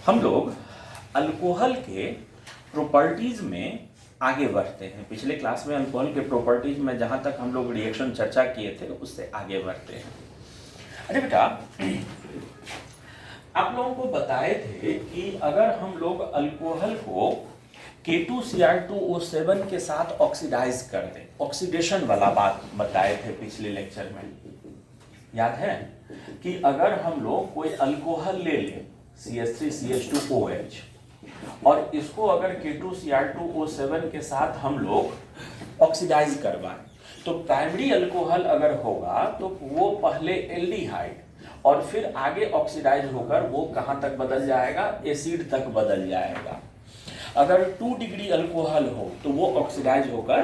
हम लोग अल्कोहल के प्रॉपर्टीज में आगे बढ़ते हैं। पिछले क्लास में अल्कोहल के प्रॉपर्टीज में जहाँ तक हम लोग रिएक्शन चर्चा किए थे उससे आगे बढ़ते हैं। अरे बेटा, आप लोगों को बताए थे कि अगर हम लोग अल्कोहल को K2Cr2O7 के साथ ऑक्सीडाइज कर दें, ऑक्सीडेशन वाला बात बताए थे पिछले लेक्चर में, याद है कि अगर हम लोग कोई अल्कोहल ले लें CH3CH2OH और इसको अगर K2Cr2O7 के साथ हम लोग ऑक्सीडाइज करवाएं तो प्राइमरी अल्कोहल अगर होगा तो वो पहले एल्डिहाइड और फिर आगे ऑक्सीडाइज होकर वो कहां तक बदल जाएगा, एसिड तक बदल जाएगा। अगर 2 डिग्री अल्कोहल हो तो वो ऑक्सीडाइज होकर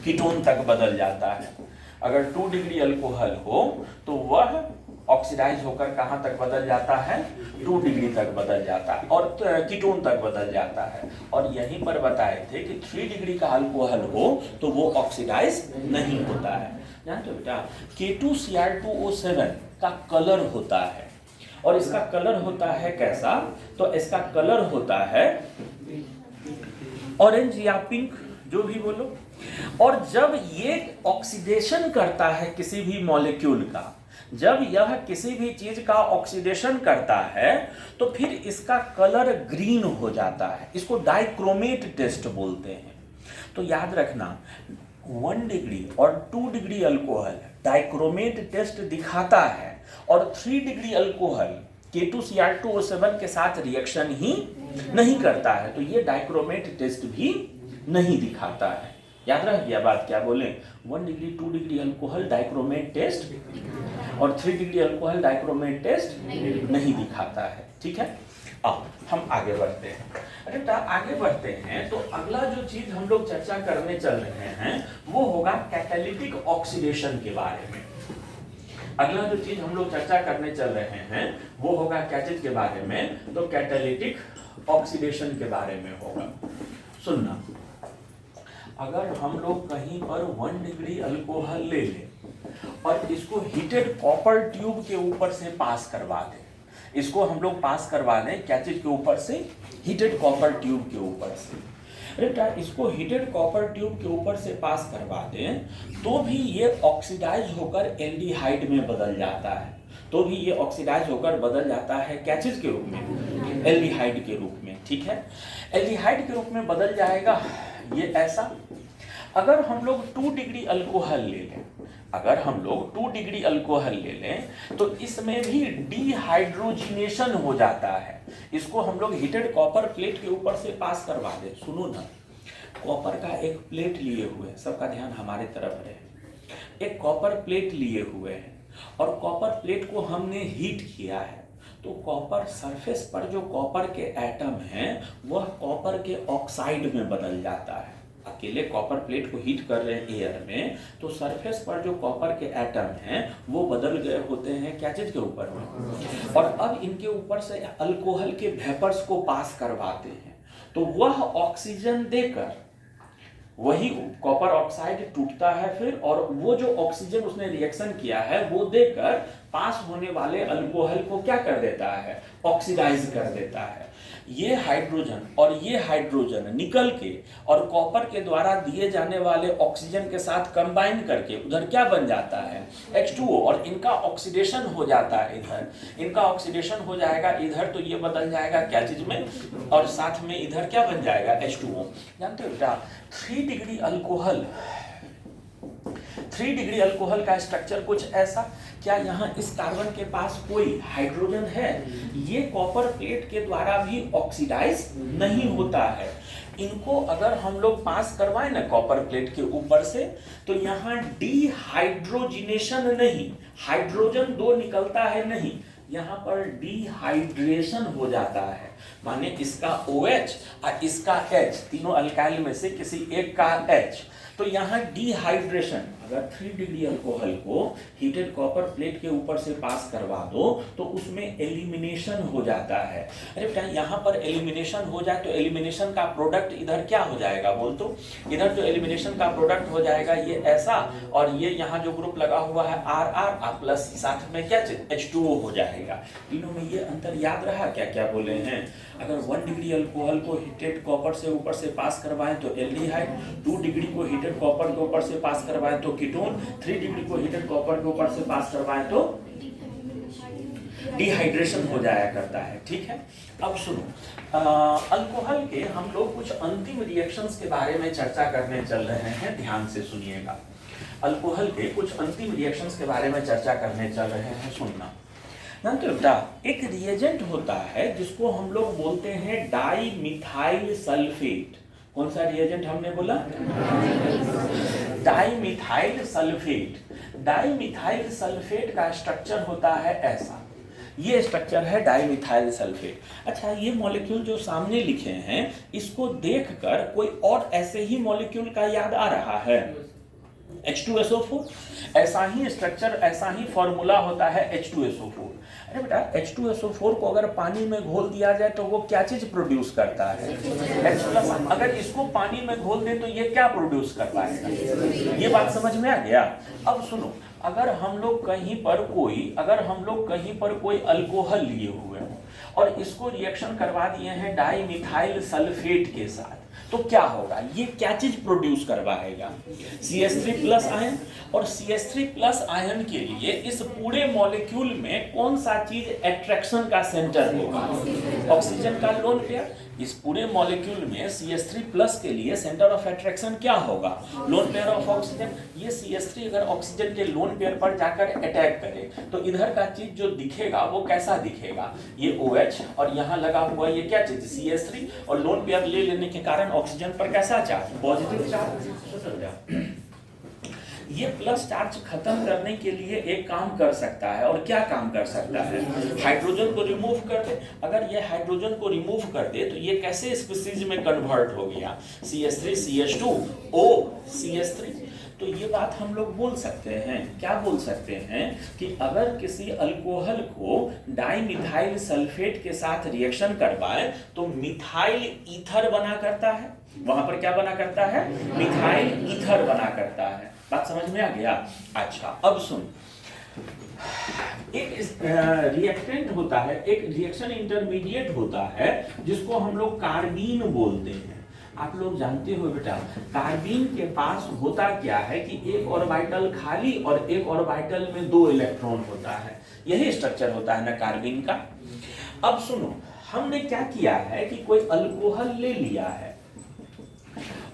कीटोन तक बदल जाता है। अगर 2 डिग्री अल्कोहल हो तो वह ऑक्सीडाइज होकर कहां तक बदल जाता है, 2 डिग्री तक बदल जाता है और कीटोन ततक बदल जाता है। और यहीं पर बताए थे कि 3 डिग्री का अल्कोहल हो तो वो ऑक्सीडाइज नहीं होता है। जानते हो बेटा, K2Cr2O7 का कलर होता है और इसका कलर होता है कैसा, तो इसका कलर होता है ऑरेंज या पिंक, जो भी बोलो। और जब ये ऑक्सीडेशन करता है किसी भी मॉलिक्यूल का, जब यह किसी भी चीज का ऑक्सीडेशन करता है तो फिर इसका कलर ग्रीन हो जाता है। इसको डाइक्रोमेट टेस्ट बोलते हैं। तो याद रखना, 1 डिग्री और 2 डिग्री अल्कोहल डाइक्रोमेट टेस्ट दिखाता है और 3 डिग्री अल्कोहल K2Cr2O7 के साथ रिएक्शन ही नहीं करता है, तो ये डाइक्रोमेट टेस्ट भी नहीं दिखाता है। याद रह गया बात, क्या बोले, 1 degree 2 degree alcohol dichromate test और 3 डिग्री अल्कोहल डाइक्रोमेट टेस्ट नहीं दिखाता है। ठीक है, अब हम आगे बढ़ते हैं। अरे बेटा, आगे बढ़ते हैं तो अगला जो चीज हम लोग चर्चा करने चल रहे हैं वो होगा कैटालिटिक ऑक्सीडेशन के बारे में। अगला जो चीज हम लोग चर्चा करने चल रहे हैं वो होगा क्या चीज के बारे में, तो कैटालिटिक ऑक्सीडेशन के बारे में होगा। सुनना, अगर हम लोग कहीं पर 1 डिग्री अल्कोहल ले लें और इसको हीटेड कॉपर ट्यूब के ऊपर से पास करवा दें, इसको हम लोग पास करवा दें क्या चीज के ऊपर से, हीटेड कॉपर ट्यूब के ऊपर से। बेटा, इसको हीटेड कॉपर ट्यूब के ऊपर से पास करवा दें तो भी ये ऑक्सीडाइज होकर एल्डिहाइड में बदल जाता है, तो भी ये ऑक्सीडाइज होकर बदल जाता है क्या चीज के रूप में, एल्डिहाइड के रूप में। ठीक है, एल्डिहाइड के रूप में बदल जाएगा ये ऐसा। अगर हम लोग 2 डिग्री अल्कोहल ले लें, अगर हम लोग 2 डिग्री अल्कोहल ले लें तो इसमें भी डिहाइड्रोजिनेशन हो जाता है। इसको हम लोग हीटेड कॉपर प्लेट के ऊपर से पास करवा दें। सुनो ना, कॉपर का एक प्लेट लिए हुए, सबका ध्यान हमारे तरफ रहे, एक कॉपर प्लेट लिए हुए हैं और कॉपर प्लेट को हमने हीट किया है तो कॉपर सरफेस पर जो कॉपर के एटम हैं वह कॉपर के ऑक्साइड में बदल जाता है। अकेले कॉपर प्लेट को हीट कर रहे हैं एयर में तो सरफेस पर जो कॉपर के एटम हैं वो बदल गए होते हैं क्या चीज के ऊपर में, और अब इनके ऊपर से अल्कोहल के वेपर्स को पास करवाते हैं तो वह ऑक्सीजन देकर वही कॉपर ऑक्साइड टूटता है फिर, और वो जो ऑक्सीजन उसने रिएक्शन किया है वो देकर पास होने वाले अल्कोहल को क्या कर देता है, ऑक्सीडाइज कर देता है। ये हाइड्रोजन और ये हाइड्रोजन निकल के और कॉपर के द्वारा दिए जाने वाले ऑक्सीजन के साथ कंबाइन करके उधर क्या बन जाता है, H2O, और इनका ऑक्सीडेशन हो जाता है इधर, इनका ऑक्सीडेशन हो जाएगा इधर तो ये बदल जाएगा क्या चीज में, और साथ में इधर क्या बन जाएगा, H2O। जानते हो बेटा, 3 डिग्री अल्कोहल, 3 डिग्री अल्कोहल का स्ट्रक्चर कुछ ऐसा, क्या यहाँ इस कार्बन के पास कोई हाइड्रोजन है, ये कॉपर प्लेट के द्वारा भी ऑक्सीडाइज नहीं होता है। इनको अगर हम लोग पास करवाएं ना कॉपर प्लेट के ऊपर से तो यहाँ डिहाइड्रोजिनेशन नहीं, हाइड्रोजन 2 निकलता है नहीं, यहाँ पर डिहाइड्रेशन हो जाता है। माने इसका OH और इसका H, तीनों अल्काइल में से किसी एक का H, तो यहाँ डिहाइड्रेशन, अगर 3 डिग्री अल्कोहल को हीटेड कॉपर प्लेट के ऊपर से पास करवा दो तो उसमें एलिमिनेशन हो जाता है। अरे बेटा यहाँ पर एलिमिनेशन हो जाए तो एलिमिनेशन का प्रोडक्ट इधर क्या हो जाएगा बोल तो, इधर तो एलिमिनेशन का प्रोडक्ट हो जाएगा ये ऐसा, और ये यहाँ जो ग्रुप लगा हुआ है RR प्लस साथ में क्या H2O हो जाएगा। तीनों में ये अंतर याद रहा क्या क्या बोले हैं? अगर 1 डिग्री अल्कोहल को हीटेड कॉपर से ऊपर से पास करवाएं तो एल्डिहाइड, 2 डिग्री को हीटेड कॉपर के ऊपर से पास करवाएं तो कीटोन, 3 डिग्री को हीटेड कॉपर के ऊपर से पास करवाएं तो डिहाइड्रेशन हो जाया करता है। ठीक है, अब सुनो, अल्कोहल के हम लोग कुछ अंतिम रिएक्शंस के बारे में चर्चा करने चल रहे हैं, ध्यान से सुनिएगा। अल्कोहल के कुछ अंतिम रिएक्शंस के बारे में चर्चा करने चल रहे हैं, सुनना। तो बेटा एक रिएजेंट होता है जिसको हम लोग बोलते हैं डाई मिथाइल सल्फेट। कौन सा रिएजेंट हमने बोला? Di methyl sulphate. Di methyl sulphate का स्ट्रक्चर होता है ऐसा, ये स्ट्रक्चर है डाई मिथाइल सल्फेट। अच्छा, ये मॉलिक्यूल जो सामने लिखे हैं इसको देखकर कोई और ऐसे ही मॉलिक्यूल का याद आ रहा है? H2SO4, ऐसा ही स्ट्रक्चर, ऐसा ही फॉर्मूला होता है H2SO4। अरे बेटा H2SO4 को अगर पानी में घोल दिया जाए तो वो क्या चीज प्रोड्यूस करता है? H+। अगर इसको पानी में घोल दे तो ये क्या प्रोड्यूस कर पाएगा? ये बात समझ में आ गया? अब सुनो, अगर हम लोग कहीं पर कोई अल्कोहल लिए हुए हो और इसको रिएक्शन करवा दिए हैं डाई मिथाइल सल्फेट के साथ, तो क्या होगा? ये क्या चीज प्रोड्यूस करवाएगा? CH3 plus ion. और CH3 प्लस आयन के लिए इस पूरे मॉलिक्यूल में कौन सा चीज अट्रैक्शन का सेंटर होगा? ऑक्सीजन का लोन पेयर। इस पूरे मॉलिक्यूल में CH3 प्लस के लिए सेंटर ऑफ अट्रैक्शन क्या होगा? Lone pair of oxygen. ये CH3 अगर ऑक्सीजन के लोन पेयर पर जाकर अटैक करे तो इधर का चीज जो दिखेगा वो कैसा दिखेगा? ये OH, और यहाँ लगा हुआ ये क्या चीज? CH3, और लोन पेयर ले लेने के कारण ऑक्सीजन पर कैसा चार्ज? Positive charge. ये प्लस चार्ज खत्म करने के लिए एक काम कर सकता है, और क्या काम कर सकता है? हाइड्रोजन को रिमूव कर दे। अगर ये हाइड्रोजन को रिमूव कर दे तो ये कैसे स्पीशीज में कन्वर्ट हो गया? CH3 CH2 O CH3। तो ये बात हम लोग बोल सकते हैं, क्या बोल सकते हैं कि अगर किसी अल्कोहल को डाइमिथाइल सल्फेट के साथ रिएक्शन करवाए तो मिथाइल ईथर बना करता है। वहां पर क्या बना करता है? मिथाइल ईथर बना करता है। बात समझ में आ गया? अच्छा, अब सुन, एक रिएक्टेंट होता है, एक रिएक्शन इंटरमीडिएट होता है जिसको हम लोग कार्बीन बोलते हैं। आप लोग जानते हो बेटा, कार्बीन के पास होता क्या है कि एक ऑर्बिटल खाली और एक ऑर्बिटल में 2 इलेक्ट्रॉन होता है। यही स्ट्रक्चर होता है ना कार्बीन का। अब सुनो, हमने क्या किया है कि कोई अल्कोहल ले लिया है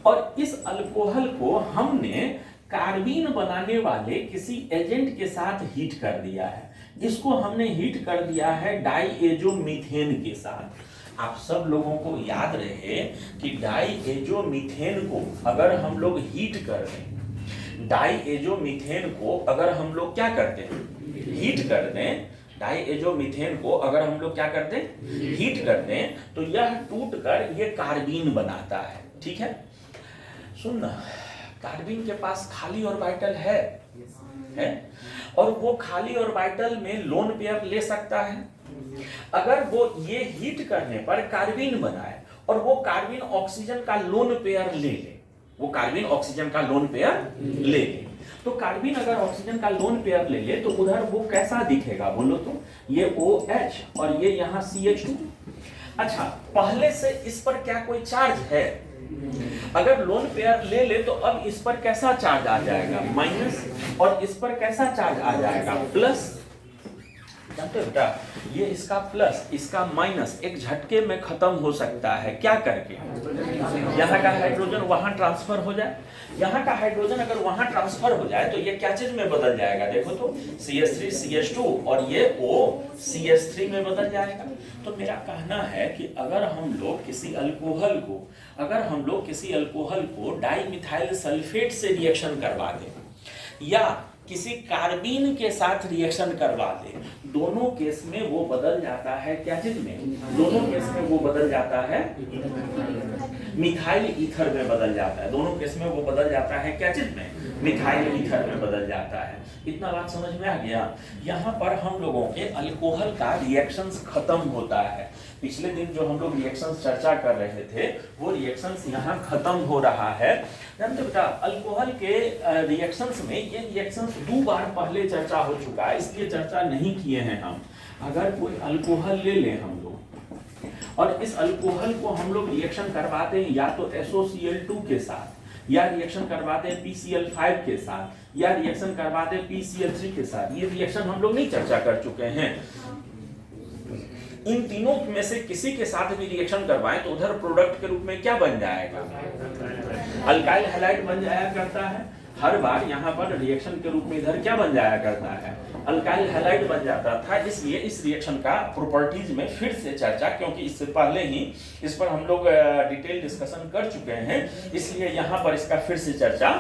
और इस अल्कोहल को हमने कार्बीन बनाने वाले किसी एजेंट के साथ हीट कर दिया है। इसको हमने हीट कर दिया है डाईएजोमीथेन के साथ। आप सब लोगों को याद रहे कि डाईएजोमीथेन को अगर हम लोग हीट कर दें, डाईएजोमीथेन को अगर हम लोग क्या करते हैं? हीट कर दें। डाईएजोमीथेन को अगर हम लोग क्या करते हैं? हीट कर दें, तो यह टूटकर ये कार्बीन बनाता है। ठीक है, सुनना, कार्बीन के पास खाली ऑर्बिटल है और वो खाली ऑर्बिटल में लोन पेयर ले सकता है। अगर वो ये हीट करने पर कार्बीन बनाए और वो कार्बीन ऑक्सीजन का लोन पेयर ले ले, वो कार्बीन ऑक्सीजन का लोन पेयर ले ले, तो कार्बीन अगर ऑक्सीजन का लोन पेयर ले ले तो उधर वो कैसा दिखेगा बोलो तो? ये OH और ये यहाँ CH2। अच्छा, पहले से इस पर क्या कोई चार्ज है? अगर लोन पेयर ले ले तो अब इस पर कैसा चार्ज आ जाएगा? माइनस, और इस पर कैसा चार्ज आ जाएगा? प्लस। जानते हो बेटा, ये इसका प्लस इसका माइनस एक झटके में खत्म हो सकता है। क्या करके? यहाँ का हाइड्रोजन वहां ट्रांसफर हो जाए। यहाँ का हाइड्रोजन अगर वहां ट्रांसफर हो जाए तो ये क्या चीज में बदल जाएगा? देखो तो, CH3 CH2 और ये O CH3 में बदल जाएगा। तो मेरा कहना है कि अगर हम लोग किसी अल्कोहल को डाइमिथाइल सल्फेट से रिएक्शन करवा दें या किसी कार्बीन के साथ रिएक्शन करवा दे, दोनों केस में वो बदल जाता है क्या चीज में, दोनों केस में वो बदल जाता है मिथाइल ईथर में बदल जाता है, दोनों केस में वो बदल जाता है क्या चीज में, मिथाइल ईथर में बदल जाता है। इतना बात समझ में आ गया। यहाँ पर हम लोगों के अल्कोहल का रिएक्शंस खत्म होता है। पिछले दिन जो हम लोग रिएक्शंस चर्चा कर रहे थे वो रिएक्शंस यहाँ खत्म हो रहा है। जानते बेटा अल्कोहल के रिएक्शंस में ये रिएक्शंस 2 बार पहले चर्चा हो चुका है, इसलिए चर्चा नहीं किए हैं हम। अगर कोई अल्कोहल ले लें हम लोग और इस अल्कोहल को हम लोग रिएक्शन करवाते हैं या तो SOCl2 के साथ, या रिएक्शन करवाते हैं PCl5 के साथ, या रिएक्शन करवाते हैं PCl3 के साथ, ये रिएक्शन हम लोग नहीं चर्चा कर चुके हैं। इन तीनों में से किसी के साथ भी रिएक्शन करवाएं तो उधर प्रोडक्ट के रूप में क्या बन जाएगा, अल्काइल हैलाइड बन जाया करता है। हर बार यहाँ पर रिएक्शन के रूप में इधर क्या बन जाया करता है, अल्काइल हैलाइड बन जाता था। इसलिए इस रिएक्शन का प्रॉपर्टीज में फिर से चर्चा, क्योंकि इससे पहले ही इस पर हम लोग डिटेल डिस्कशन कर चुके हैं, इसलिए यहाँ पर इसका फिर से चर्चा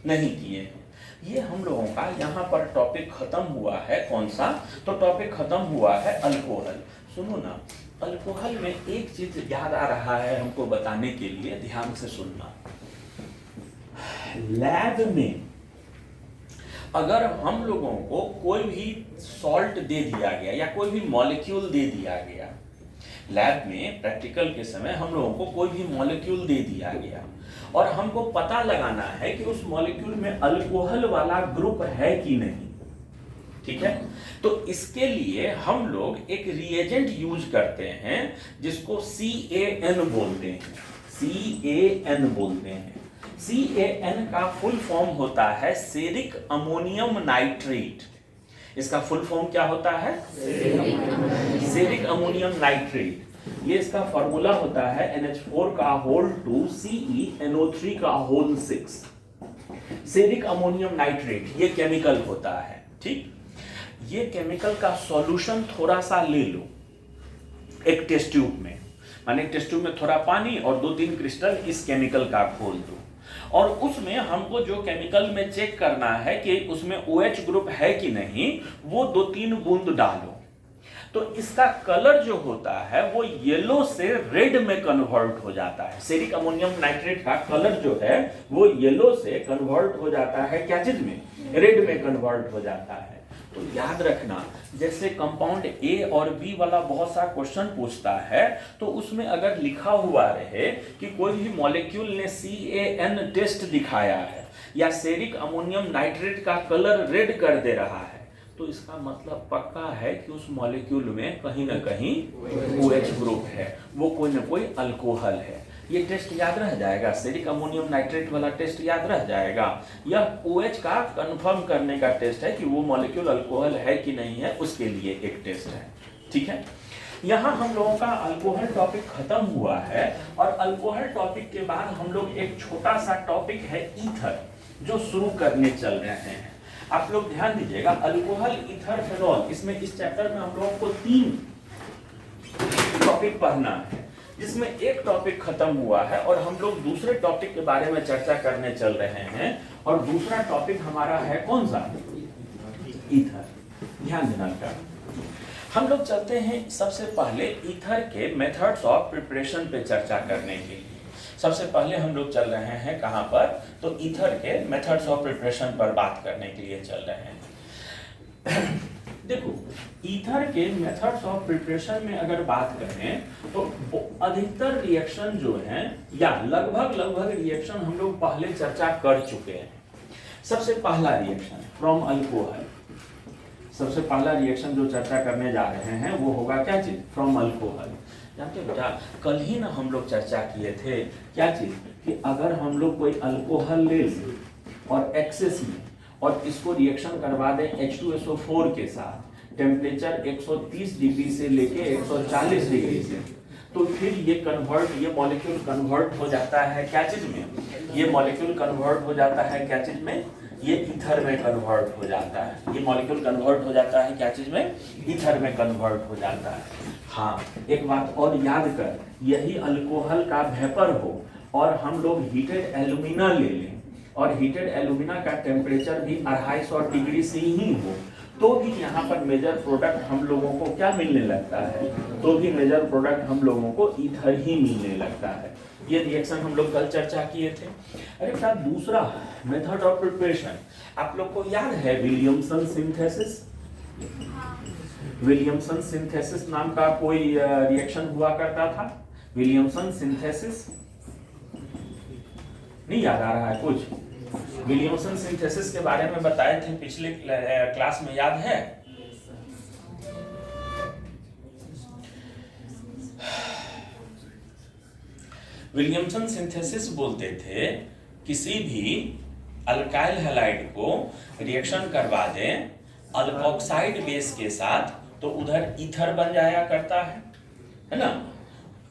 नहीं किए हैं। ये हम लोगों का यहाँ पर टॉपिक खत्म हुआ है। कौन सा, तो टॉपिक खत्म हुआ है अल्कोहल। सुनो ना, अल्कोहल में एक चीज याद आ रहा है हमको बताने के लिए, ध्यान से सुनना। लैब में अगर हम लोगों को कोई भी सॉल्ट दे दिया गया या कोई भी मॉलिक्यूल दे दिया गया, लैब में प्रैक्टिकल के समय हम लोगों को कोई भी मॉलिक्यूल दे दिया गया और हमको पता लगाना है कि उस मॉलिक्यूल में अल्कोहल वाला ग्रुप है कि नहीं, ठीक है। तो इसके लिए हम लोग एक रिएजेंट यूज करते हैं जिसको CAN बोलते हैं, CAN बोलते हैं। CAN का फुल फॉर्म होता है सेरिक अमोनियम नाइट्रेट। इसका फुल फॉर्म क्या होता है, सेरिक अमोनियम नाइट्रेट। ये इसका फॉर्मूला होता है NH4 का होल 2 CeNO3 का होल 6। सेरिक अमोनियम नाइट्रेट ये केमिकल होता है, ठीक। ये केमिकल का सॉल्यूशन थोड़ा सा ले लो एक टेस्ट ट्यूब में, माने टेस्ट ट्यूब में थोड़ा पानी और 2-3 क्रिस्टल इस केमिकल का घोल दो, और उसमें हमको जो केमिकल में चेक करना है कि उसमें OH ग्रुप है कि नहीं, वो 2-3 बूंद डालो। तो इसका कलर जो होता है वो येलो से रेड में कन्वर्ट हो जाता है। सेरिक अमोनियम नाइट्रेट का कलर जो है वो येलो से कन्वर्ट हो जाता है क्या चीज में, रेड में कन्वर्ट हो जाता है। तो याद रखना, जैसे कंपाउंड A और B वाला बहुत सा क्वेश्चन पूछता है, तो उसमें अगर लिखा हुआ रहे कि कोई भी मॉलिक्यूल ने CAN टेस्ट दिखाया है या सेरिक अमोनियम नाइट्रेट का कलर रेड कर दे रहा है, तो इसका मतलब पक्का है कि उस मॉलिक्यूल में कहीं ना कहीं OH ग्रुप है, वो कोई ना कोई अल्कोहल है। ये टेस्ट याद रह जाएगा, सेरिक अमोनियम नाइट्रेट वाला टेस्ट याद रह जाएगा। यह OH का कंफर्म करने का टेस्ट है कि वो मॉलिक्यूल अल्कोहल है कि नहीं है, उसके लिए एक टेस्ट है, ठीक है। यहाँ हम लोगों का अल्कोहल टॉपिक खत्म हुआ है, और अल्कोहल टॉपिक के बाद हम लोग एक छोटा सा टॉपिक है ईथर जो शुरू करने चल रहे हैं। आप लोग ध्यान दीजिएगा, अल्कोहल, ईथर, फेनॉल, इसमें इस चैप्टर में हम लोगों को 3 टॉपिक पढ़ना है, जिसमें एक टॉपिक खत्म हुआ है और हम लोग दूसरे टॉपिक के बारे में चर्चा करने चल रहे हैं। और दूसरा टॉपिक हमारा है कौन सा, ईथर। ध्यान देना बेटा, हम लोग चलते हैं सबसे पहले ईथर के मेथड्स ऑफ प्रिपरेशन पे चर्चा करने के लिए। सबसे पहले हम लोग चल रहे हैं कहां पर, तो ईथर के मेथड्स ऑफ प्रिपरेशन पर बात करने के लिए चल रहे हैं। देखो, ईथर के मेथड्स ऑफ प्रिपरेशन में अगर बात करें तो अधिकतर रिएक्शन जो हैं या लगभग रिएक्शन हम लोग पहले चर्चा कर चुके हैं। सबसे पहला रिएक्शन फ्रॉम अल्कोहल, सबसे पहला रिएक्शन जो चर्चा करने जा रहे हैं वो होगा क्या चीज, फ्रॉम अल्कोहल। जानते बेटा, कल ही ना हम लोग चर्चा किए थे क्या चीज, कि अगर हम लोग कोई अल्कोहल ले लें और एक्सेस में और इसको रिएक्शन करवा दें H2SO4 के साथ, टेम्परेचर 130 डिग्री से लेके 140 डिग्री से, तो फिर ये मॉलिक्यूल कन्वर्ट हो जाता है क्या चीज में, ये मॉलिक्यूल कन्वर्ट हो जाता है क्या चीज में, ये ईथर में कन्वर्ट हो जाता है। ये मॉलिक्यूल कन्वर्ट हो जाता है क्या चीज में, ईथर में कन्वर्ट हो जाता है। हाँ, एक बात और याद कर, यही अल्कोहल का वेपर हो और हम लोग हीटेड एल्यूमिना ले लें और हीटेड एल्यूमिना का टेम्परेचर भी 250 डिग्री से ही हो, तो भी यहाँ पर मेजर प्रोडक्ट हम लोगों को क्या मिलने लगता है, तो भी मेजर प्रोडक्ट हम लोगों को ईथर ही मिलने लगता है। ये रिएक्शन हम लोग कल चर्चा किए थे। अरे क्या दूसरा मेथड ऑफ प्रिपरेशन आप लोग को याद है, विलियमसन सिंथेसिस। विलियमसन सिंथेसिस नाम का कोई रिएक्शन हुआ करता था, विलियमसन सिंथेसिस। नहीं याद आ रहा है कुछ? विलियमसन सिंथेसिस के बारे में बताए थे पिछले क्लास में, याद है? विलियमसन सिंथेसिस बोलते थे किसी भी अल्काइल हैलाइड को रिएक्शन करवा दें अल्कोक्साइड बेस के साथ तो उधर ईथर बन जाया करता है ना।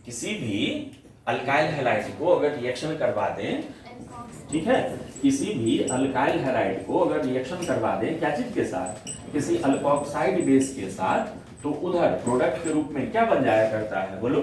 किसी भी अल्काइल हैलाइड को अगर रिएक्शन करवा दें, ठीक है, किसी भी अल्काइल हैलाइड को अगर रिएक्शन करवा दें क्या चीज के साथ, किसी अल्कोक्साइड बेस के साथ, तो उधर प्रोडक्ट के रूप में क्या बन जाया करता है, बोलो?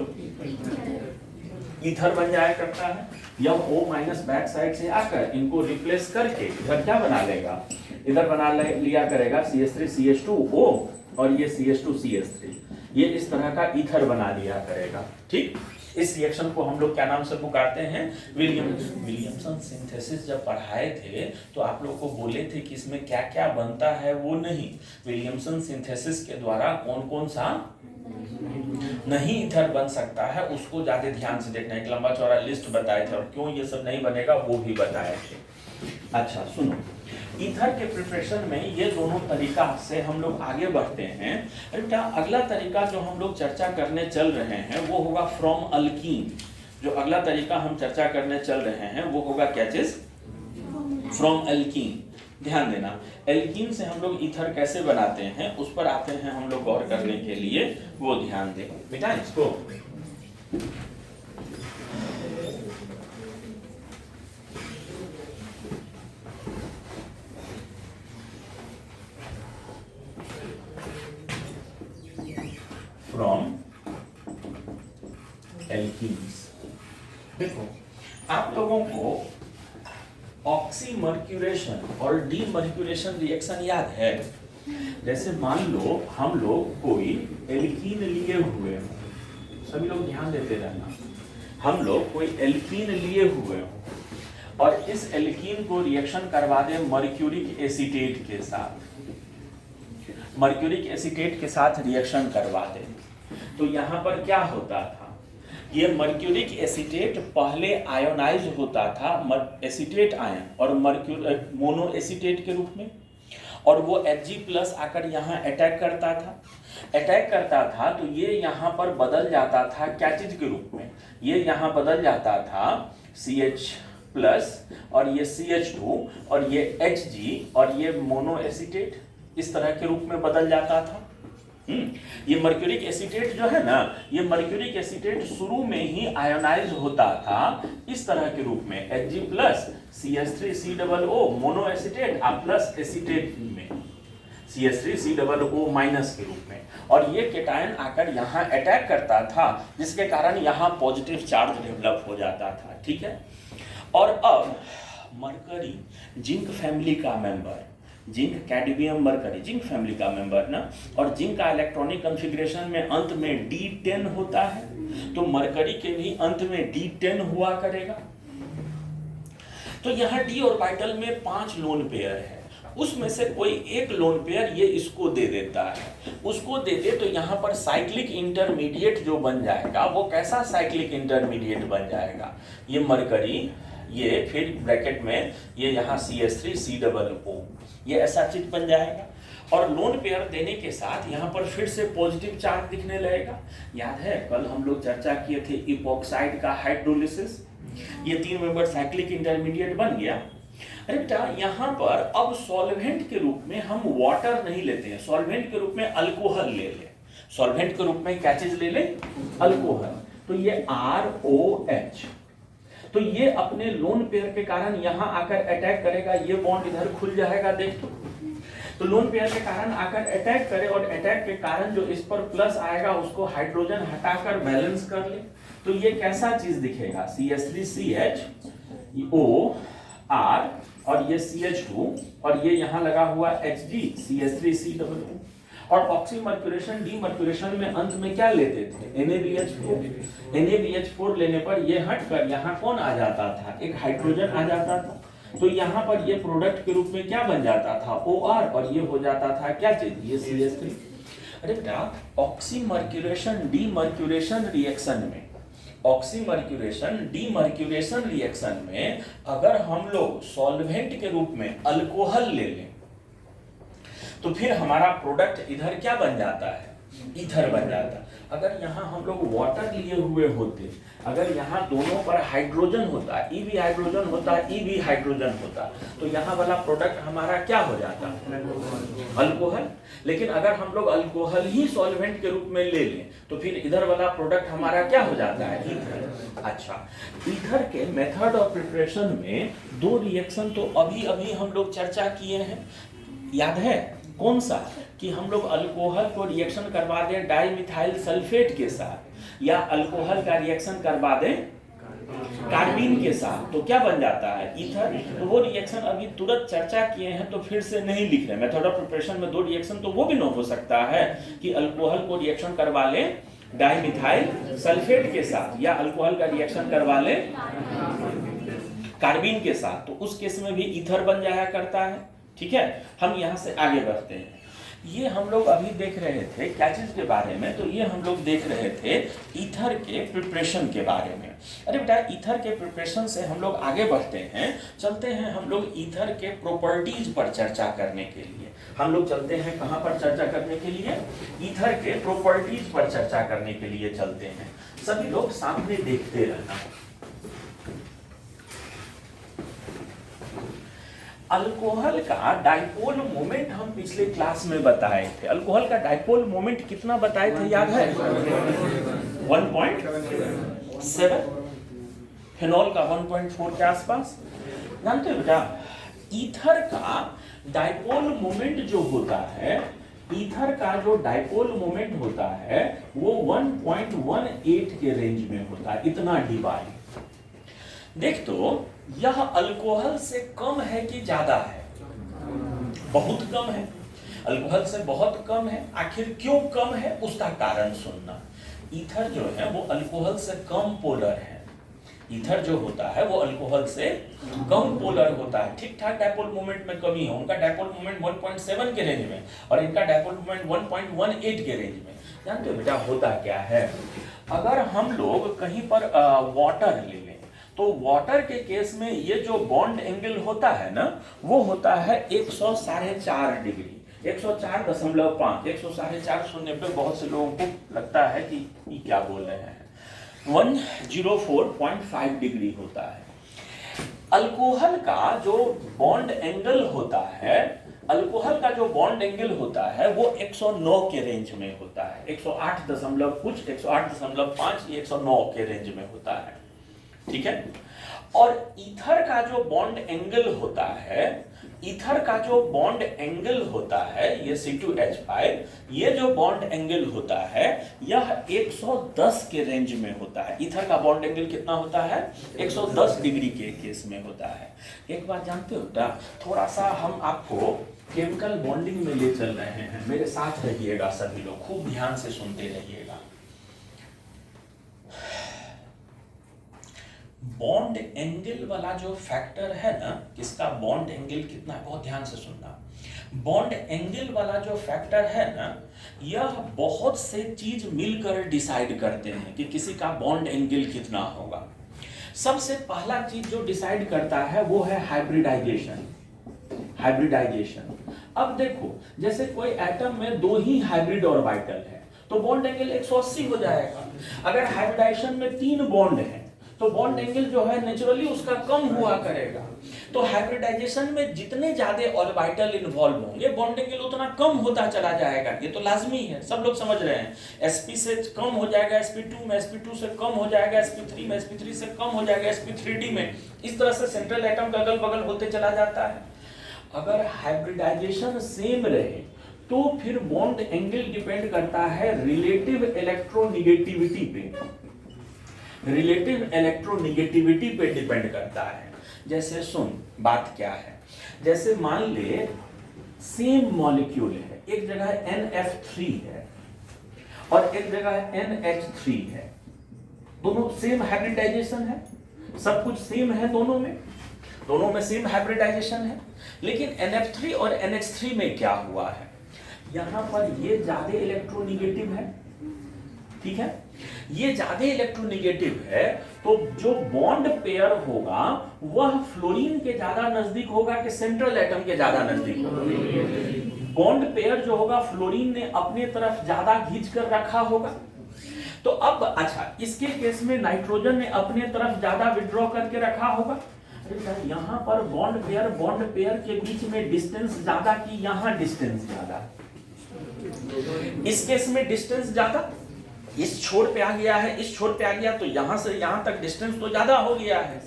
ईथर बन जाया करता है। यह O माइनस बैक साइड से आकर इनको रिप्लेस करके इधर क्या बना लेगा, इधर बना लिया करेगा CH3CH2O और ये CH2CH3, ये इस तरह का ईथर बना लिया करेगा। ठीक, इस रिएक्शन को हम लोग क्या नाम से पुकारते हैं, विलियमसन सिंथेसिस। जब पढ़ाए थे तो आप लोग को बोले थे कि इसमें क्या क्या बनता है, वो नहीं, विलियमसन सिंथेसिस के द्वारा कौन कौन सा नहीं ईथर बन सकता है उसको ज्यादा ध्यान से देखना। एक लंबा चौड़ा लिस्ट बताए थे और क्यों ये सब नहीं बनेगा वो भी बताए थे। अच्छा सुनो, ईथर के प्रिपरेशन में ये दोनों तरीका से हम लोग आगे बढ़ते हैं। क्या अगला तरीका जो हम लोग चर्चा करने चल रहे हैं वो होगा फ्रॉम अल्कीन। जो अगला तरीका हम चर्चा करने चल रहे हैं वो होगा क्या चीज, फ्रॉम अल्कीन। ध्यान देना, एल्कीन से हम लोग ईथर कैसे बनाते हैं उस पर आते हैं हम लोग गौर करने के लिए, वो ध्यान दें बेटा इसको। फ्रॉम एल्कीन्स, देखो आप लोगों को ऑक्सीमर्क्यूरेशन और डीमर्क्यूरेशन रिएक्शन याद है। जैसे मान लो हम लोग कोई एल्कीन लिए हुए हो, सभी लोग ध्यान देते रहना, हम लोग कोई एल्कीन लिए हुए हो और इस एल्कीन को रिएक्शन करवा दें मर्क्यूरिक एसीटेट के साथ, मर्क्यूरिक एसीटेट के साथ रिएक्शन करवा दें, तो यहाँ पर क्या होता था, ये मर्क्यूरिक एसीटेट पहले आयोनाइज होता था एसीटेट आयन और मोनो एसीटेट के रूप में, और वो Hg+ आकर यहाँ अटैक करता था तो ये यहाँ पर बदल जाता था क्या चीज के रूप में, ये यहाँ बदल जाता था CH+ और ये CH2 और ये Hg और ये मोनो एसीटेट, इस तरह के रूप में बदल जाता था। ये मर्क्यूरिक एसीटेट जो है ना, ये मर्क्यूरिक एसीटेट शुरू में ही आयोनाइज होता था इस तरह के रूप में, Hg+ CH3COO mono acetate plus acetate में CH3COO- के रूप में, और ये केटायन आकर यहाँ अटैक करता था जिसके कारण यहाँ पॉजिटिव चार्ज डेवलप हो जाता था। ठीक है, और अब मरकरी जिंक फैमिली का member, zinc cadmium mercury zinc family का मेंबर ना, और जिंक का इलेक्ट्रॉनिक कॉन्फ़िगरेशन में अंत में D10 होता है, तो मरकरी के भी अंत में D10 हुआ करेगा। तो यहाँ d ऑर्बिटल में 5 लोन पेयर है, उसमें से कोई एक लोन पेयर ये इसको दे देता है, उसको दे दे तो यहाँ पर साइक्लिक इंटरमीडिएट जो बन जाएगा वो कैसा साइक्लिक इंटरमीडिएट बन जाएगा, ये मरकरी, ये फिर ब्रैकेट में ये यहाँ CH3COO, ये ऐसा चीज बन जाएगा। और लोन पेयर देने के साथ यहाँ पर फिर से पॉजिटिव चार्ज दिखने लगेगा। याद है कल हम लोग चर्चा किए थे इपॉक्साइड का हाइड्रोलिसिस, ये 3 मेंबर साइक्लिक इंटरमीडिएट बन गया। अरे बेटा यहाँ पर अब सॉल्वेंट के रूप में हम वाटर नहीं लेते हैं, सॉल्वेंट के रूप में अल्कोहल ले ले, सॉल्वेंट के रूप में क्या चीज ले ले, अल्कोहल, तो ये ROH, तो ये अपने लोन पेयर के कारण यहाँ आकर अटैक करेगा, ये बॉन्ड इधर खुल जाएगा, देख तो लोन पेयर के कारण आकर अटैक करे और अटैक के कारण जो इस पर प्लस आएगा उसको हाइड्रोजन हटाकर बैलेंस कर ले, तो ये कैसा चीज दिखेगा, CH3CHO R और ये CH2 और ये यहाँ लगा हुआ Hg CH3COO और ऑक्सीमर्क्यूरेशन डीमर्क्यूरेशन में अंत में क्या लेते थे NaBH4 NaBH4 लेने पर ये हटकर यहाँ कौन आ जाता था, एक हाइड्रोजन आ जाता था। तो यहाँ पर ये प्रोडक्ट के रूप में क्या बन जाता था OR और ये हो जाता था क्या चीज, ये CH3। अरे बेटा ऑक्सीमर्क्यूरेशन डीमर्क्यूरेशन रिएक्शन में, ऑक्सीमर्क्यूरेशन डीमर्क्यूरेशन रिएक्शन में अगर हम लोग सॉल्वेंट के रूप में अल्कोहल ले लें तो फिर हमारा प्रोडक्ट इधर क्या बन जाता है, ईथर बन जाता। अगर यहाँ हम लोग वाटर लिए हुए होते, अगर यहाँ दोनों पर हाइड्रोजन होता, ई भी हाइड्रोजन होता, ई भी हाइड्रोजन होता, तो यहाँ वाला प्रोडक्ट हमारा क्या हो जाता, अल्कोहल। लेकिन अगर हम लोग अल्कोहल ही सॉल्वेंट के रूप में ले लें तो फिर इधर वाला प्रोडक्ट हमारा क्या हो जाता है, ईथर। अच्छा, ईथर के मेथड ऑफ प्रिपरेशन में दो रिएक्शन तो अभी अभी हम लोग चर्चा किए हैं, याद है कौन सा, कि हम लोग अल्कोहल को रिएक्शन करवा दें डाइमिथाइल सल्फेट के साथ या अल्कोहल का रिएक्शन करवा दें कार्बीन के साथ, तो क्या बन जाता है, ईथर। तो वो रिएक्शन अभी तुरंत चर्चा किए हैं तो फिर से नहीं लिख रहे। मेथड ऑफ प्रिपरेशन में दो रिएक्शन तो वो भी न हो सकता है कि अल्कोहल को रिएक्शन करवा लें डाइमिथाइल सल्फेट के साथ या अल्कोहल का रिएक्शन करवा लें कार्बीन के साथ, तो उस केस में भी ईथर बन जाया करता है। ठीक है, हम यहाँ से आगे बढ़ते हैं। ये हम लोग अभी देख रहे थे क्या चीज के बारे में, तो ये हम लोग देख रहे थे ईथर के प्रिपरेशन के बारे में। अरे बेटा ईथर के प्रिपरेशन से हम लोग आगे बढ़ते हैं, चलते हैं हम लोग ईथर के प्रॉपर्टीज पर चर्चा करने के लिए। हम लोग चलते हैं कहाँ पर चर्चा करने के लिए, ईथर के प्रॉपर्टीज पर चर्चा करने के लिए चलते हैं। सभी लोग सामने देखते रहना। अल्कोहल का डाइपोल मोमेंट हम पिछले क्लास में बताए थे। अल्कोहल का डाइपोल मोमेंट कितना बताए थे, याद है, 1.7, फिनॉल का 1.4 के आसपास। जानते हो बेटा ईथर का डाइपोल मोमेंट जो होता है, ईथर का जो डाइपोल मोमेंट होता है वो 1.18 के रेंज में होता है, इतना डिवाइड। देख तो यह अल्कोहल से कम है कि ज्यादा है, बहुत कम है, अल्कोहल से बहुत कम है। आखिर क्यों कम है उसका कारण सुनना। ईथर जो है वो अल्कोहल से कम पोलर है, ईथर जो होता है वो अल्कोहल से कम पोलर होता है। ठीक ठाक डाइपोल मोमेंट में कमी है, उनका डाइपोल मोमेंट 1.7 के रेंज में और इनका डाइपोल मोमेंट 1.18 के रेंज में। जानते हो बेटा होता क्या है, अगर हम लोग कहीं पर वाटर ले लें तो वाटर के केस में ये जो बॉन्ड एंगल होता है ना वो होता है 104.5 डिग्री, 104.5, 104.5 सुनने पे बहुत से लोगों को लगता है कि ये क्या बोल रहे हैं, 104.5 डिग्री होता है। अल्कोहल का जो बॉन्ड एंगल होता है, अल्कोहल का जो बॉन्ड एंगल होता है वो 109 के रेंज में होता है, 108 दशमलव कुछ, 108.5, 109 के रेंज में होता है। ठीक है, और ईथर का जो बॉन्ड एंगल होता है, ईथर का जो बॉन्ड एंगल होता है ये C2H5, ये जो बॉन्ड एंगल होता है यह 110 के रेंज में होता है। ईथर का बॉन्ड एंगल कितना होता है, 110 डिग्री के केस में होता है। एक बात जानते हो बेटा, थोड़ा सा हम आपको केमिकल बॉन्डिंग में ले चल रहे हैं, मेरे साथ रहिएगा सभी लोग, खूब ध्यान से सुनते रहिएगा। बॉन्ड एंगल वाला जो फैक्टर है ना, किसका बॉन्ड एंगल कितना है, बहुत ध्यान से सुनना। बॉन्ड एंगल वाला जो फैक्टर है ना, यह बहुत से चीज मिलकर डिसाइड करते हैं कि किसी का बॉन्ड एंगल कितना होगा। सबसे पहला चीज जो डिसाइड करता है वो है हाइब्रिडाइजेशन। हाइब्रिडाइजेशन, अब देखो जैसे कोई एटम में दो ही हाइब्रिड ऑर्बिटल है तो बॉन्ड एंगल 180 हो जाएगा। अगर हाइब्रिडाइजेशन में 3 बॉन्ड है तो बॉन्ड एंगल जो है नेचुरली उसका कम हुआ करेगा। तो हाइब्रिडाइजेशन में जितने ज्यादा ऑर्बिटल इन्वॉल्व होंगे बॉन्ड एंगल उतना कम होता चला जाएगा, ये तो लाजमी है, सब लोग समझ रहे हैं। sp से कम हो जाएगा sp2 में, sp2 से कम हो जाएगा sp3 में, sp3 से कम हो जाएगा sp3d में, इस तरह से सेंट्रल एटम का अगल बगल होते चला जाता है। अगर हाइब्रिडाइजेशन सेम रहे तो फिर बॉन्ड एंगल डिपेंड करता है रिलेटिव इलेक्ट्रोनिगेटिविटी पे, रिलेटिव इलेक्ट्रोनिगेटिविटी पे डिपेंड करता है। जैसे सुन, बात क्या है, जैसे मान ले सेम मॉलिक्यूल है, एक जगह NF3 है और एक जगह NH3 है, दोनों सेम हाइब्रिडाइजेशन है, सब कुछ सेम है, दोनों में सेम हाइब्रिडाइजेशन है, लेकिन NF3 और NH3 में क्या हुआ है, यहां पर ये ज्यादा इलेक्ट्रोनिगेटिव है, ठीक है, ये ज्यादा इलेक्ट्रोनिगेटिव है, तो जो बॉन्ड पेयर होगा वह फ्लोरीन के ज्यादा नजदीक होगा कि सेंट्रल एटम के ज्यादा नजदीक होगा। बॉन्ड पेयर जो होगा फ्लोरीन ने अपने तरफ ज्यादा खींच कर रखा होगा। तो अब अच्छा, इसके केस में नाइट्रोजन ने अपने तरफ ज्यादा विड्रॉ करके रखा होगा। यहाँ पर बॉन्ड पेयर के बीच में डिस्टेंस ज्यादा की यहाँ डिस्टेंस ज्यादा, इस केस में डिस्टेंस ज्यादा, इस छोर पे आ गया है, इस छोर पे आ गया, तो यहां से यहां तक डिस्टेंस तो ज्यादा हो गया है।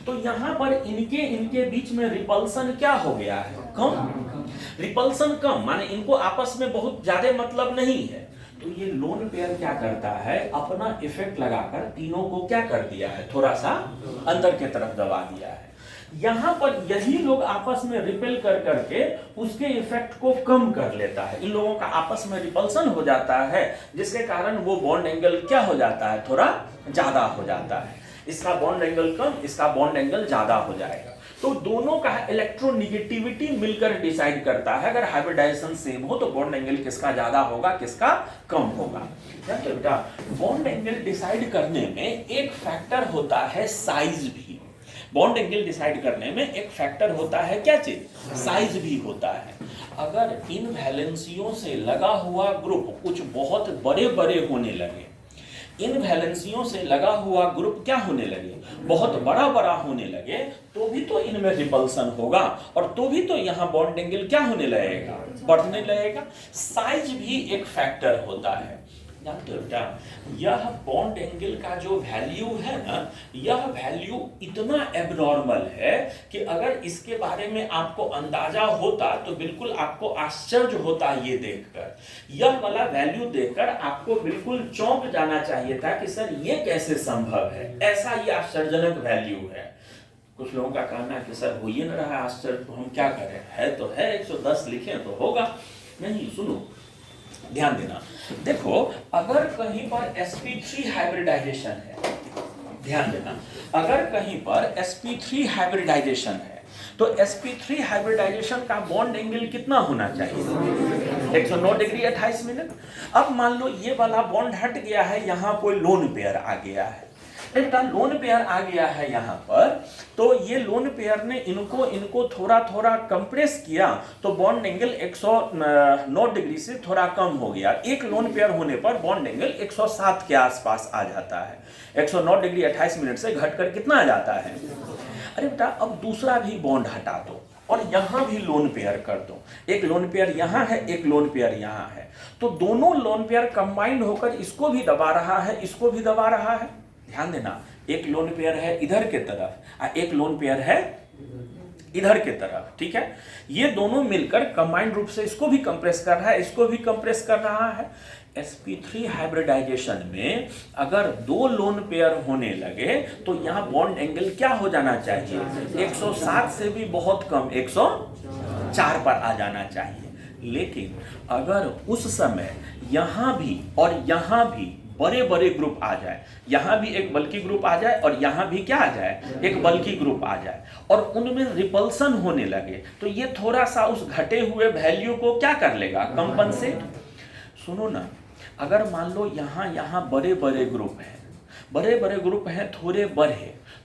तो यहां पर इनके बीच में रिपल्सन क्या हो गया है, कम, रिपल्सन कम, माने इनको आपस में बहुत ज्यादा मतलब नहीं है। तो ये लोन पेयर क्या करता है, अपना इफेक्ट लगाकर तीनों को क्या कर दिया है, थोड़ा सा अंदर के तरफ दबा दिया है। यहां पर यही लोग आपस में रिपेल कर करके उसके इफेक्ट को कम कर लेता है, इन लोगों का आपस में रिपल्सन हो जाता है, जिसके कारण वो बॉन्ड एंगल क्या हो जाता है, थोड़ा ज्यादा हो जाता है। इसका बॉन्ड एंगल कम, इसका बॉन्ड एंगल ज्यादा हो जाएगा। तो दोनों का इलेक्ट्रोनिगेटिविटी मिलकर डिसाइड करता है, अगर हाइब्रिडाइजेशन सेम हो तो बॉन्ड एंगल किसका ज्यादा होगा, किसका कम होगा। तो बेटा बॉन्ड एंगल डिसाइड करने में एक फैक्टर होता है साइज भी, बॉन्ड एंगल डिसाइड करने में एक फैक्टर होता है, क्या चीज, साइज भी होता है। अगर इन वैलेंसियों से लगा हुआ ग्रुप कुछ बहुत बड़े बड़े होने लगे, इन वैलेंसियों से लगा हुआ ग्रुप क्या होने लगे, बहुत बड़ा बड़ा होने लगे, तो भी तो इनमें रिपल्सन होगा और तो भी तो यहाँ बॉन्ड एंगल क्या होने लगेगा, बढ़ने लगेगा। साइज भी एक फैक्टर होता है, जानते हो बेटा। यह बॉन्ड एंगल का जो वैल्यू है ना, यह वैल्यू इतना एबनॉर्मल है कि अगर इसके बारे में आपको अंदाजा होता तो बिल्कुल आपको आश्चर्य होता ये देखकर। यह वाला वैल्यू देखकर आपको बिल्कुल चौंक जाना चाहिए था कि सर ये कैसे संभव है, ऐसा ये आश्चर्यजनक वैल्यू है। कुछ लोगों का कहना है कि सर हो ही न रहा आश्चर्य, तो हम क्या करें, है तो है, 110 लिखें तो होगा। नहीं, सुनो, ध्यान देना, देखो अगर कहीं पर sp3 हाइब्रिडाइजेशन है, ध्यान देना, अगर कहीं पर sp3 हाइब्रिडाइजेशन है तो sp3 हाइब्रिडाइजेशन का बॉन्ड एंगल कितना होना चाहिए, 109 डिग्री 28 मिनट। अब मान लो ये वाला बॉन्ड हट गया है, यहाँ कोई लोन पेयर आ गया है, एक लोन पेयर आ गया है यहाँ पर, तो ये लोन पेयर ने इनको थोड़ा थोड़ा कंप्रेस किया, तो बॉन्ड एंगल 109 डिग्री से थोड़ा कम हो गया। एक लोन पेयर होने पर बॉन्ड एंगल 107 के आसपास आ जाता है, 109 डिग्री 28 मिनट से घटकर कितना आ जाता है। अरे बेटा अब दूसरा भी बॉन्ड हटा दो और यहाँ भी लोन पेयर कर दो, एक लोन पेयर यहाँ है, एक लोन पेयर यहाँ है, तो दोनों लोन पेयर कंबाइंड होकर इसको भी दबा रहा है, इसको भी दबा रहा है। ध्यान देना, एक लोन पेयर है इधर के तरफ और एक लोन पेयर है इधर के तरफ, ठीक है। ये दोनों मिलकर कंबाइंड रूप से इसको भी कंप्रेस कर रहा है, इसको भी कंप्रेस कर रहा है। sp3 हाइब्रिडाइजेशन में अगर दो लोन पेयर होने लगे तो यहाँ बॉन्ड एंगल क्या हो जाना चाहिए, 107 से भी बहुत कम, 104 पर आ जाना चाहिए। लेकिन अगर उस समय यहाँ भी और यहाँ भी बड़े बड़े ग्रुप आ जाए, यहाँ भी एक बल्कि ग्रुप आ जाए और यहाँ भी क्या आ जाए, एक बल्कि ग्रुप आ जाए, और उनमें रिपल्सन होने लगे, तो ये थोड़ा सा उस घटे हुए वैल्यू को क्या कर लेगा, कंपनसेट। सुनो ना, अगर मान लो यहाँ बड़े बड़े ग्रुप हैं,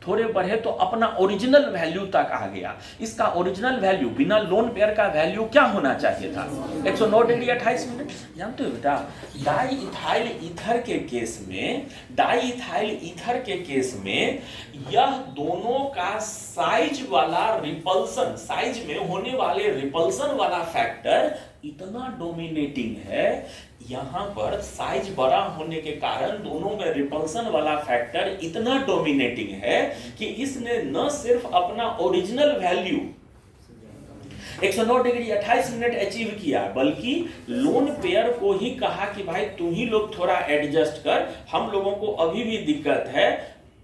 थोड़े बढ़े तो अपना ओरिजिनल वैल्यू तक आ गया। इसका ओरिजिनल वैल्यू बिना लोन पेयर का वैल्यू क्या होना चाहिए था, 109 डिग्री 28 मिनट। जानते हो बेटा, डाई इथाइल ईथर के केस में यह दोनों का साइज वाला रिपल्सन, साइज में होने वाले रिपल्सन वाला फैक्टर इतना डोमिनेटिंग है, यहाँ पर साइज बड़ा होने के कारण दोनों में रिपल्सन वाला फैक्टर इतना डोमिनेटिंग है कि इसने न सिर्फ अपना original value 109 degree 28 minute achieve किया, बल्कि लोन पेयर को ही कहा कि भाई तुम ही लोग थोड़ा एडजस्ट कर, हम लोगों को अभी भी दिक्कत है।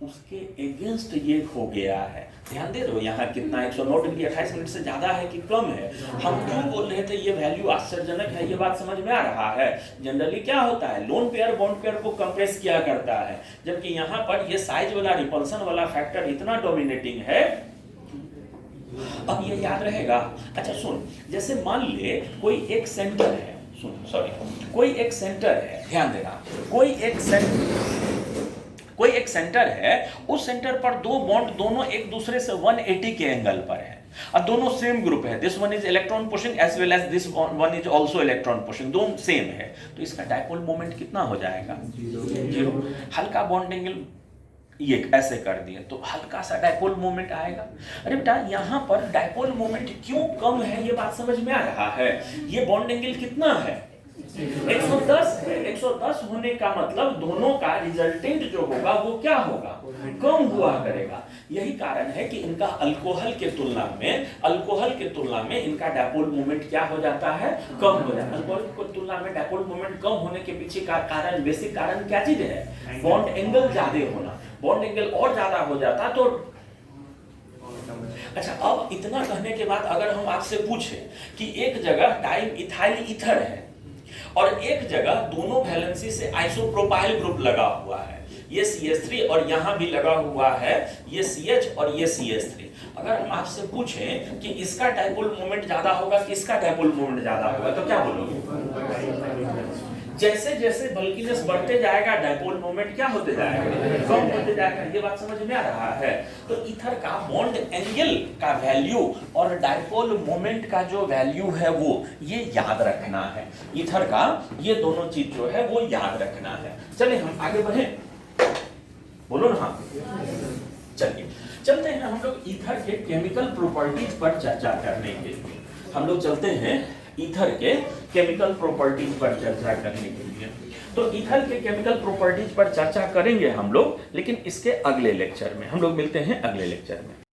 उसके अगेंस्ट ये हो गया है। ध्यान दे रहे हो यहाँ कितना 109 डिग्री 28 मिनट से ज्यादा है कि कम है। हम क्यों बोल रहे थे ये वैल्यू आश्चर्यजनक है, ये बात समझ में आ रहा है। जनरली क्या होता है, लोन पेयर बॉन्ड पेयर को कंप्रेस किया करता है, जबकि यहाँ पर ये साइज वाला रिपल्सन वाला फैक्टर इतना डोमिनेटिंग है। अब ये याद रहेगा। अच्छा सुन, जैसे मान ले कोई एक सेंटर है, कोई एक सेंटर है, ध्यान देना, कोई एक सेंटर है, उस सेंटर पर दो बॉन्ड दोनों एक दूसरे से 180 के एंगल पर है और दोनों सेम ग्रुप है। This one is electron pushing as well as this one is also electron pushing, दोनों सेम है, तो इसका डायपोल मोमेंट कितना हो जाएगा? 0। हल्का बॉन्ड एंगल ये ऐसे कर दिए तो हल्का सा डायपोल मोमेंट आएगा। अरे बेटा यहाँ पर डायपोल मोमेंट क्यों कम है, ये बात समझ में आ रहा है। ये बॉन्ड एंगल कितना है? 110 है। 110 होने का मतलब दोनों का रिजल्टेंट जो होगा वो क्या होगा? कम हुआ करेगा। यही कारण है कि इनका अल्कोहल के तुलना में इनका डायपोल मोमेंट क्या हो जाता है? कम हो जाता है। अल्कोहल की तुलना में डायपोल मोमेंट कम होने के पीछे का कारण, बेसिक कारण क्या चीज है? बॉन्ड एंगल ज्यादा होना। बॉन्ड एंगल और ज्यादा हो जाता तो अच्छा, अब इतना कहने के बाद अगर हम आपसे पूछे कि एक जगह डाई इथाइल ईथर है और एक जगह दोनों वैलेंसी से आइसोप्रोपाइल ग्रुप लगा हुआ है, ये CH3 और यहाँ भी लगा हुआ है ये CH और ये CH3, अगर हम आपसे पूछें कि इसका डायपोल मोमेंट ज्यादा होगा कि इसका डायपोल मोमेंट ज्यादा होगा, तो क्या बोलोगे? जैसे जैसे बल्कीनेस बढ़ते जाएगा डायपोल मोमेंट क्या होते जाएगा? कम होते जाएगा। ये बात समझ में आ रहा है। तो ईथर का बॉन्ड एंगल का वैल्यू और डायपोल मोमेंट का जो वैल्यू है वो ये याद रखना है। ईथर का ये दोनों चीज जो है वो याद रखना है। चलिए हम आगे बढ़े, बोलो ना। हाँ चलिए चलते हैं हम लोग ईथर के केमिकल प्रॉपर्टीज पर चर्चा करने के लिए। हम लोग चलते हैं ईथर के केमिकल प्रॉपर्टीज पर चर्चा करने के लिए। तो ईथर के केमिकल प्रॉपर्टीज पर चर्चा करेंगे हम लोग, लेकिन इसके अगले लेक्चर में। हम लोग मिलते हैं अगले लेक्चर में।